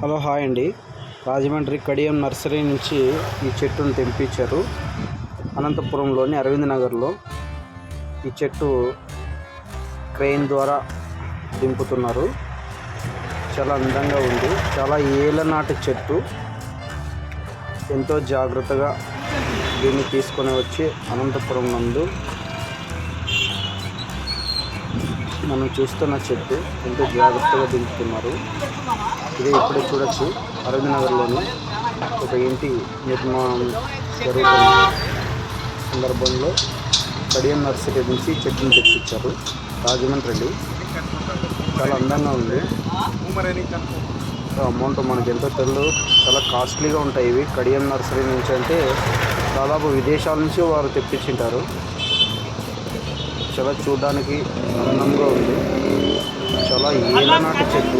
Hello hi అండి. Rajahmundry Kadiyam nursery నుంచి ఈ చెట్టును తెంపించారు. అనంతపురంలోని అరవింద్ నగర్లో ఈ చెట్టు క్రెయిన్ ద్వారా దింపుతున్నారు. చాలా అందంగా ఉంది. చాలా ఏళ్ళ నాటి చెట్టు. ఎంతో జాగ్రత్తగా దీన్ని తీసుకొని వచ్చి అనంతపురం నందు మనం చూస్తున్న చెట్టు ఎంతో జాగ్రత్తగా దింపుతున్నారు. ఇది ఇప్పుడే చూడొచ్చు. అరవింద్ నగర్లోని ఒక ఇంటి నిర్మాణం జరుగుతున్న సందర్భంలో కడియం నర్సరీ నుంచి చెట్టును తెప్పించారు. రాజమండ్రి చాలా అందంగా ఉంది. అమౌంట్ మనకి ఎంతో తెలియదు. చాలా కాస్ట్లీగా ఉంటాయి ఇవి. కడియం నర్సరీ నుంచి అంటే దాదాపు విదేశాల నుంచి వారు తెప్పించింటారు. చాలా చూడడానికి అందంగా ఉంది. చాలా ఏళ్ళ నాటి చెట్టు.